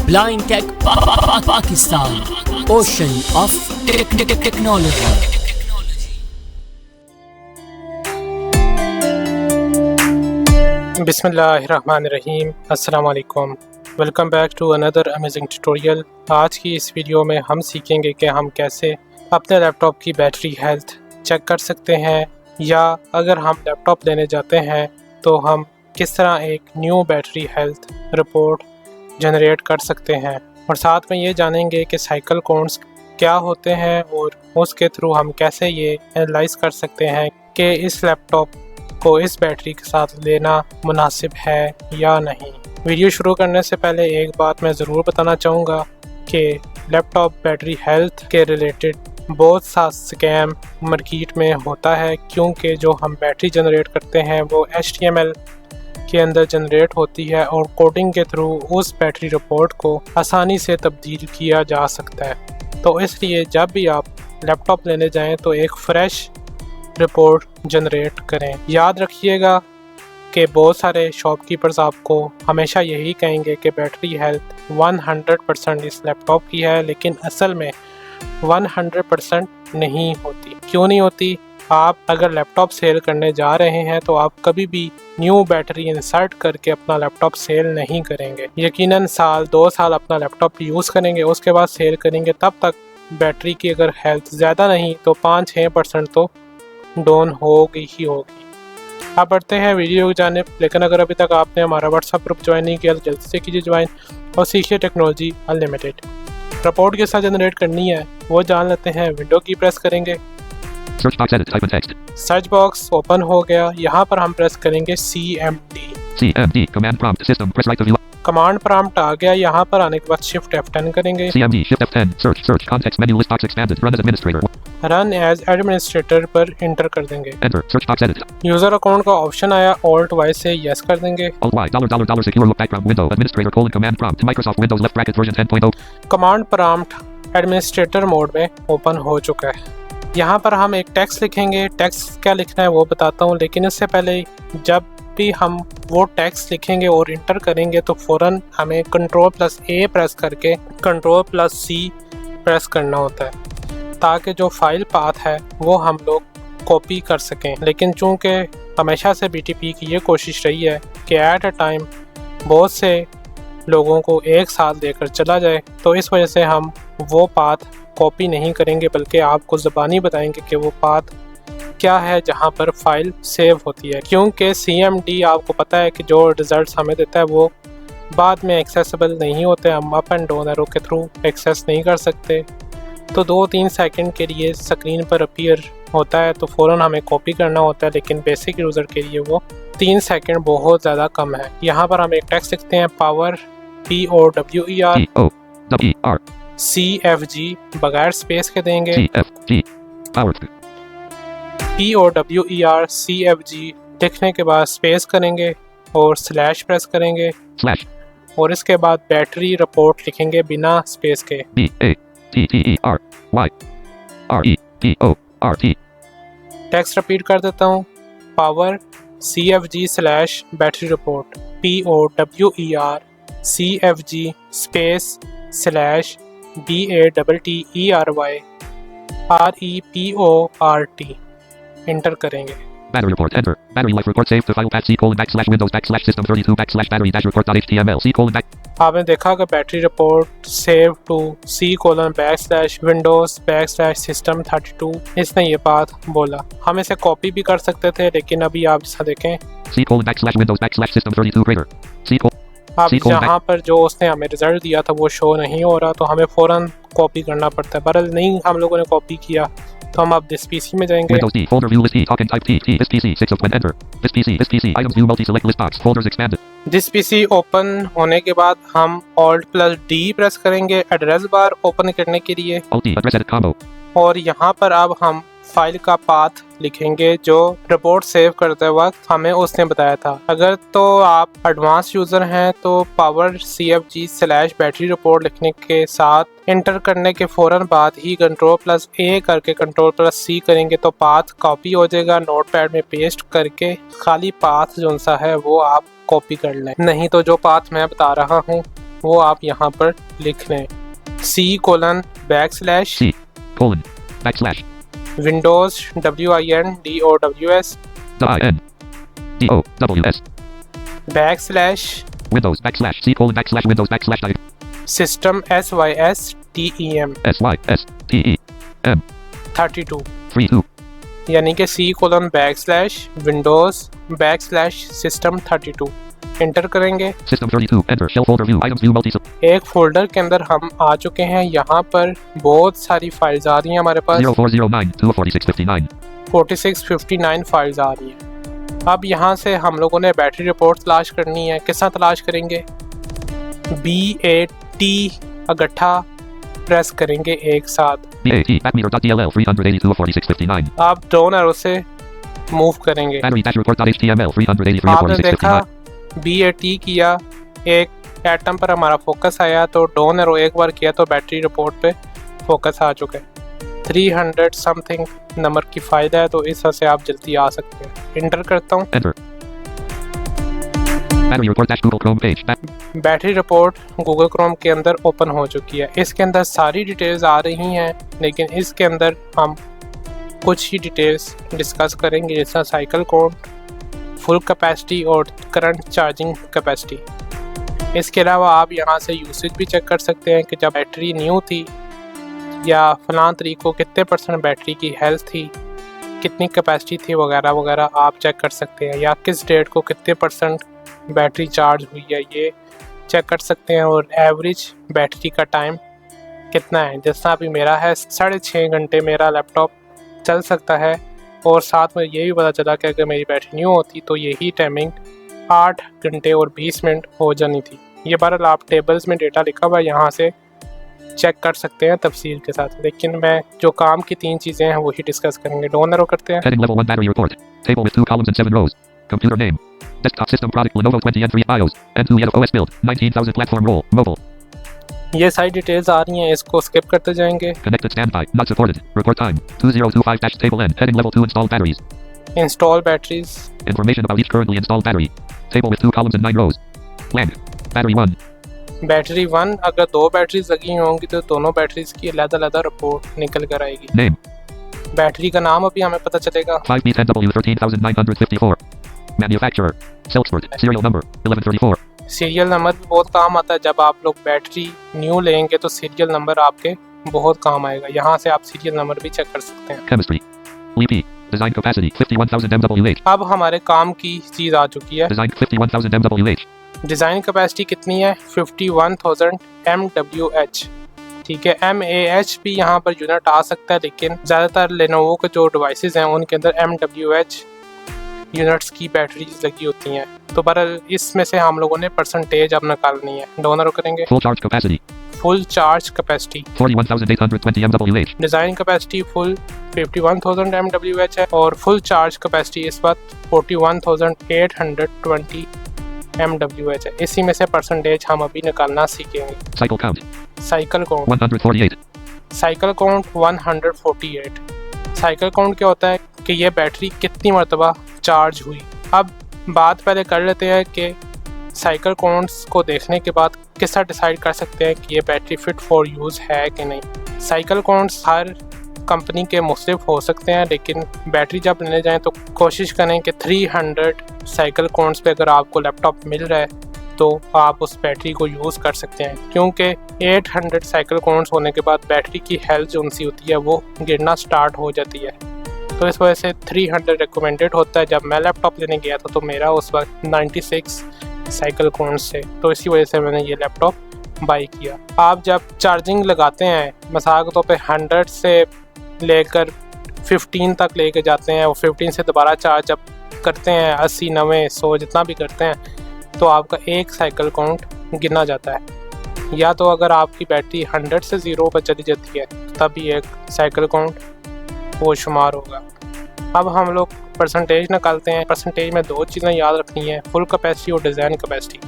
Blind Tech Pakistan, Ocean of Technology. बिस्मिल्लाहिर्रहमानिर्रहीम, अस्सलाम वालेकुम। Welcome back to another amazing tutorial. आज की इस वीडियो में हम सीखेंगे कि हम कैसे अपने लैपटॉप की बैटरी हेल्थ चेक कर सकते हैं, या अगर हम लैपटॉप लेने जाते हैं तो हम किस तरह एक new battery health report generate कर सकते हैं। और साथ में ये जानेंगे कि साइकिल काउंट्स क्या होते हैं और उसके थ्रू हम कैसे ये एनालाइज कर सकते हैं कि इस लैपटॉप को इस बैटरी के साथ लेना मुनासिब है या नहीं। वीडियो शुरू करने से पहले एक बात मैं ज़रूर बताना चाहूँगा कि लैपटॉप बैटरी हेल्थ के रिलेटेड बहुत सा स्कैम मार्केट में होता है, क्योंकि जो हम बैटरी जनरेट करते हैं वो HTML के अंदर जनरेट होती है और कोडिंग के थ्रू उस बैटरी रिपोर्ट को आसानी से तब्दील किया जा सकता है। तो इसलिए जब भी आप लैपटॉप लेने जाएं तो एक फ़्रेश रिपोर्ट जनरेट करें। याद रखिएगा कि बहुत सारे शॉपकीपर्स आपको हमेशा यही कहेंगे कि बैटरी हेल्थ 100% इस लैपटॉप की है, लेकिन असल में 100% नहीं होती। क्यों नहीं होती? आप अगर लैपटॉप सेल करने जा रहे हैं तो आप कभी भी न्यू बैटरी इंसर्ट करके अपना लैपटॉप सेल नहीं करेंगे। यकीनन साल 2 साल अपना लैपटॉप यूज़ करेंगे, उसके बाद सेल करेंगे। तब तक बैटरी की अगर हेल्थ ज़्यादा नहीं तो 5-6% तो डाउन होगी ही होगी। आप बढ़ते हैं वीडियो की जानिब, लेकिन अगर अभी तक आपने हमारा व्हाट्सएप ग्रुप ज्वाइन नहीं किया तो जल्दी से कीजिए ज्वाइन और सीखिए टेक्नोलॉजी अनलिमिटेड। रिपोर्ट किस तरह जनरेट करनी है वो जान लेते हैं। विंडो की प्रेस करेंगे, सर्च बॉक्स ओपन हो गया। यहाँ पर हम प्रेस करेंगे CMD command prompt system press right of command prompt आ गया। यहाँ पर आने के बाद शिफ्ट F10 करेंगे। CMD shift F10 search context menu list box expanded run as administrator run as administrator पर इंटर कर देंगे। enter search box edit user account का ऑप्शन आया, Alt Y से यस कर देंगे। Alt Y $$ secure look background window administrator command prompt Microsoft Windows left bracket version 10.0 command prompt administrator mode में open हो चुका है। यहाँ पर हम एक टेक्स्ट लिखेंगे। टेक्स्ट क्या लिखना है वो बताता हूँ, लेकिन इससे पहले जब भी हम वो टेक्स्ट लिखेंगे और इंटर करेंगे तो फ़ौरन हमें Ctrl+A प्रेस करके Ctrl+C प्रेस करना होता है, ताकि जो फाइल पाथ है वो हम लोग कॉपी कर सकें। लेकिन चूँकि हमेशा से BTP की ये कोशिश रही है कि एट अ टाइम बहुत से लोगों को एक साथ देकर चला जाए, तो इस वजह से हम वो पाथ कॉपी नहीं करेंगे, बल्कि आपको ज़बानी बताएंगे कि वो पाथ क्या है जहां पर फाइल सेव होती है। क्योंकि CMD आपको पता है कि जो रिज़ल्ट्स हमें देता है वो बाद में एक्सेसिबल नहीं होते, हम अप एंड डाउन एरो के थ्रू एक्सेस नहीं कर सकते। तो 2-3 सेकंड के लिए स्क्रीन पर अपीयर होता है तो फ़ौरन हमें कॉपी करना होता है, लेकिन बेसिक यूज़र के लिए वो 3 सेकंड बहुत ज़्यादा कम है। यहाँ पर हम एक टेक्स्ट लिखते हैं, पावर POWER CFG बगैर स्पेस के देंगे। POWER CFG लिखने के बाद स्पेस करेंगे और स्लैश प्रेस करेंगे और इसके बाद बैटरी रिपोर्ट लिखेंगे बिना स्पेस के। टेक्स्ट रिपीट कर देता हूँ, power CFG slash battery report POWER CFG space slash BATTERY REPORT inter करेंगे। battery report enter battery life report save to file path C:\windows/system32\batteries.html आपने देखा कि battery report save to C:\windows/system32 इसने ये बात बोला। हम इसे कॉपी भी कर सकते थे, लेकिन अभी आप जैसा देखें C:\windows/system32 अब यहाँ पर जो उसने हमें रिजल्ट दिया था वो शो नहीं हो रहा, तो हमें फ़ौरन कॉपी करना पड़ता है। बहरहाल नहीं हम लोगों ने कॉपी किया तो हम अब दिस PC में जाएंगे। Windows D folder view list E talking type T this PC 6 of 10 enter this PC items view multi select list box folders expanded this PC open होने के बाद हम Alt+D प्रेस करेंगे एड्रेस बार ओपन करने के लिए, Alt D address edit combo और यहाँ पर अब हम फाइल का पाथ लिखेंगे जो रिपोर्ट सेव करते वक्त हमें उसने बताया था। अगर तो आप एडवांस यूज़र हैं तो power CFG slash battery report लिखने के साथ इंटर करने के फ़ौरन बाद ही Ctrl+A करके Ctrl+C करेंगे तो पाथ कॉपी हो जाएगा। नोटपैड में पेस्ट करके खाली पाथ जो सा है वो आप कॉपी कर लें, नहीं तो जो पाथ मैं बता रहा हूँ वो आप यहाँ पर लिख लें, C:\\\, Windows WINDOWS Windows /C:\\Windows System SYSTEM 32 यानी कि C:\\Windows /System 32 एंटर करेंगे। System 32 enter shell folder view items view multi एक फोल्डर के अंदर हम आ चुके हैं। यहाँ पर बहुत सारी फाइल्स आ रही हैं हमारे पास, 0409 to 4659 4659 फाइल्स आ रही हैं। अब यहाँ से हम लोगों ने बैटरी रिपोर्ट तलाश करनी है। किस तरह तलाश करेंगे? BAT अगट्ठा प्रेस करेंगे एक साथ। BAT backmeter.dll 382 of 4659 आप डाउन एरो से मूव करेंगे। battery-report.html 383 of आपने देखा 4659 BAT किया, एक एटम पर हमारा फोकस आया, तो डाउन एरो एक बार किया तो बैटरी रिपोर्ट पे फोकस आ चुका है। 300 समथिंग नंबर की फ़ायदा है, तो इस तरह से आप जल्दी आ सकते हैं। इंटर करता हूँ। Battery report Google Chrome page battery report Google Chrome के अंदर ओपन हो चुकी है। इसके अंदर सारी डिटेल्स आ रही हैं, लेकिन इसके अंदर हम कुछ ही डिटेल्स डिस्कस करेंगे, जैसा साइकिल काउंट, फुल कैपेसिटी और करंट चार्जिंग कैपेसिटी। इसके अलावा आप यहाँ से यूसेज भी चेक कर सकते हैं कि जब बैटरी न्यू थी या फलां तरीक को कितने % बैटरी की हेल्थ थी, कितनी कैपेसिटी थी वगैरह वगैरह आप चेक कर सकते हैं, या किस डेट को कितने % बैटरी चार्ज हुई है ये चेक कर सकते हैं। और एवरेज बैटरी का टाइम कितना है, जैसा अभी मेरा है 6.5 घंटे मेरा लैपटॉप चल सकता है। और साथ में ये भी पता चला कि अगर मेरी बैटरी न्यू होती तो यही टाइमिंग 8 घंटे और 20 मिनट हो जानी थी। ये बहरहाल आप टेबल्स में डेटा लिखा हुआ है, यहाँ से चेक कर सकते हैं तफसील के साथ। लेकिन मैं जो काम की 3 चीज़ें हैं वही डिस्कस करेंगे। डाउन एरो करते हैं। Heading level 1 battery report. Table with 2 columns and 7 rows. Computer name. Desktop system product Lenovo 20N3 BIOS. N2 Yellow OS build. 19,000 platform role. Mobile. ये सारी डिटेल्स आ रही हैं, इसको स्किप करते जाएंगे। Connected standby. Not supported. Report time. 2025 table N. Heading level 2 installed batteries. Install batteries. Information about each currently installed battery. Table with 2 columns and 9 rows. Blank. Battery 1. Battery 1 अगर 2 batteries लगी होंगी तो दोनों बैटरीज की अलग-अलग report निकल कर आएगी। Name. बैटरी का नाम अभी हमें पता चलेगा। 5B10W 13954. Manufacturer. Silksport. Serial number 1134. Serial number भी बहुत काम आता है। जब आप लोग बैटरी न्यू लेंगे तो सीरियल नंबर आपके बहुत काम आएगा। यहाँ से आप सीरियल नंबर भी चेक कर सकते हैं। Chemistry. LEP. Design capacity 51,000 MWH. अब हमारे काम की चीज़ आ चुकी है। Design 51,000 MWH. डिज़ाइन कैपेसिटी कितनी है? 51,000 MWH। ठीक है, MAH भी यहाँ पर यूनिट आ सकता है, लेकिन ज़्यादातर लेनोवो के जो डिवाइसेस हैं उनके अंदर MWH यूनिट्स की बैटरीज लगी होती हैं। तो बहरहाल इसमें से हम लोगों ने % अब निकालनी है। डोनर करेंगे। Full charge capacity. Full charge capacity 41,820 MWH. Design capacity full 51,000 MWH है और फुल चार्ज कैपेसिटी इस वक्त 41,820 MWH है। इसी में से % हम अभी निकालना सीखेंगे। Cycle count. Cycle count 148. Cycle count 148। Cycle count क्या होता है कि ये बैटरी कितनी मरतबा चार्ज हुई। अब बात पहले कर लेते हैं कि साइकिल काउंट्स को देखने के बाद किस तरह डिसाइड कर सकते हैं कि ये बैटरी फिट फॉर यूज़ है कि नहीं। साइकिल काउंट्स हर कंपनी के मुख्तलिफ हो सकते हैं, लेकिन बैटरी जब लेने जाएं तो कोशिश करें कि 300 साइकिल काउंट्स पे अगर आपको लैपटॉप मिल रहा है तो आप उस बैटरी को यूज़ कर सकते हैं, क्योंकि 800 साइकिल काउंट्स होने के बाद बैटरी की हेल्थ जो उनसी होती है वो गिरना स्टार्ट हो जाती है। तो इस वजह से 300 रिकमेंडेड होता है। जब मैं लैपटॉप लेने गया था तो मेरा उस वक्त 96 साइकिल काउंट्स थे, तो इसी वजह से मैंने ये लैपटॉप बाई किया। आप जब चार्जिंग लगाते हैं, मिसाल के तौर पे 100 से लेकर 15 तक लेके जाते हैं और 15 से दोबारा चार्ज जब करते हैं 80, 90, 100 जितना भी करते हैं तो आपका एक साइकिल काउंट गिना जाता है। या तो अगर आपकी बैटरी 100 से 0 पर चली जाती है तभी एक साइकिल काउंट वो शुमार होगा। अब हम लोग % निकालते हैं। % में 2 चीज़ें याद रखनी है, फुल कैपेसिटी और डिज़ाइन कैपेसिटी।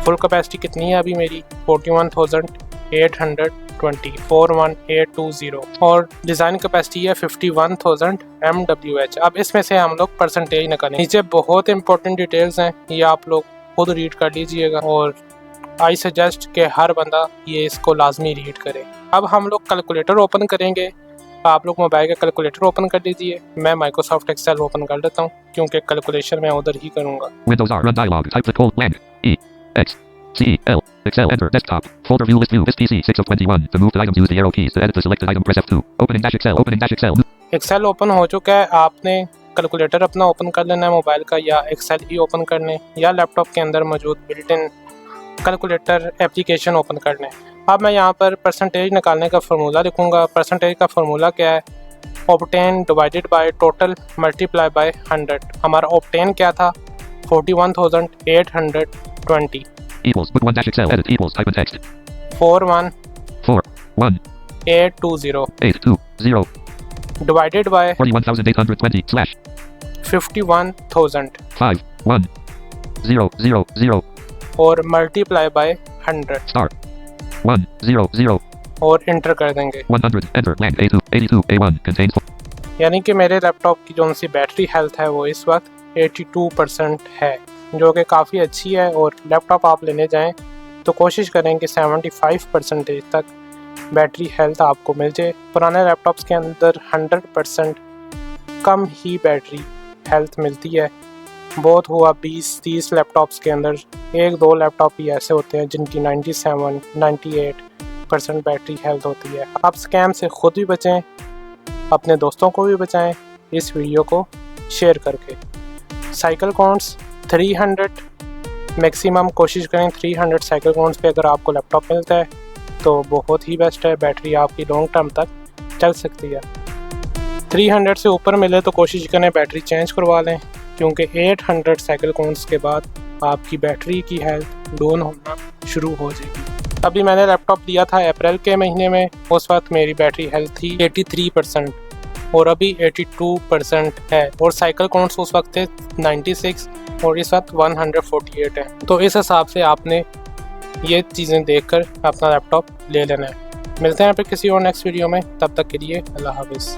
फुल कैपेसिटी कितनी है अभी मेरी? 41,820 और डिज़ाइन कैपेसिटी है 51,000 MWH। अब इसमें से हम लोग % निकालें। नीचे बहुत इंपॉर्टेंट डिटेल्स हैं, ये आप लोग खुद रीड कर लीजिएगा और आई सजेस्ट कि हर बंदा ये इसको लाजमी रीड करे। अब हम लोग कैलकुलेटर ओपन करेंगे। आप लोग मोबाइल का कैलकुलेटर ओपन कर लीजिए। मैं माइक्रोसॉफ्ट एक्सेल ओपन कर लेता हूँ क्योंकि कैलकुलेशन मैं उधर ही करूँगा। Windows R run dialog. Type the code blank. E X C L Excel enter desktop folder view list view this PC 6 of 21. To move the items use the arrow keys. To edit the selected item press F2. Opening dash Excel. Excel open हो चुका है। आपने calculator अपना open कर लेना है mobile का, या एक्सेल ही ओपन करने, या लैपटॉप के अंदर मौजूद built in calculator application open करने। अब मैं यहाँ पर परसेंटेज निकालने का फार्मूला लिखूँगा। परसेंटेज का फार्मूला क्या है? Obtain divided by total multiply by 100। हमारा ऑब्टेन क्या था? 41,820 equals book 1 dash Excel edit equals type in text 41,820 divided by 41,820 slash 51,000 51000 और मल्टीप्लाई बाय 100 star 100 और इंटर कर देंगे। 100 enter blank A2 82 A1 contains यानी कि मेरे लैपटॉप की जो सी बैटरी हेल्थ है वो इस वक्त 82% है, जो कि काफ़ी अच्छी है। और लैपटॉप आप लेने जाएं तो कोशिश करें कि 75% तक बैटरी हेल्थ आपको मिल जाए। पुराने लैपटॉप्स के अंदर 100% कम ही बैटरी हेल्थ मिलती है। बहुत हुआ 20-30 लैपटॉप्स के अंदर 1-2 लैपटॉप ही ऐसे होते हैं जिनकी 97-98% बैटरी हेल्थ होती है। आप स्कैम से ख़ुद भी बचें, अपने दोस्तों को भी बचाएं इस वीडियो को शेयर करके। साइकिल काउंट्स 300 मैक्सिमम कोशिश करें। 300 साइकिल काउंट्स पे अगर आपको लैपटॉप मिलता है तो बहुत ही बेस्ट है, बैटरी आपकी लॉन्ग टर्म तक चल सकती है। 300 से ऊपर मिले तो कोशिश करें बैटरी चेंज करवा लें, क्योंकि 800 साइकिल काउंट्स के बाद आपकी बैटरी की हेल्थ डाउन होना शुरू हो जाएगी। अभी मैंने लैपटॉप लिया था अप्रैल के महीने में, उस वक्त मेरी बैटरी हेल्थ थी 83% और अभी 82% है, और साइकिल काउंट्स उस वक्त थे 96 और इस वक्त 148 है। तो इस हिसाब से आपने ये चीज़ें देखकर अपना लैपटॉप ले लेना है। मिलते हैं फिर किसी और नेक्स्ट वीडियो में, तब तक के लिए अल्लाह हाफिज़।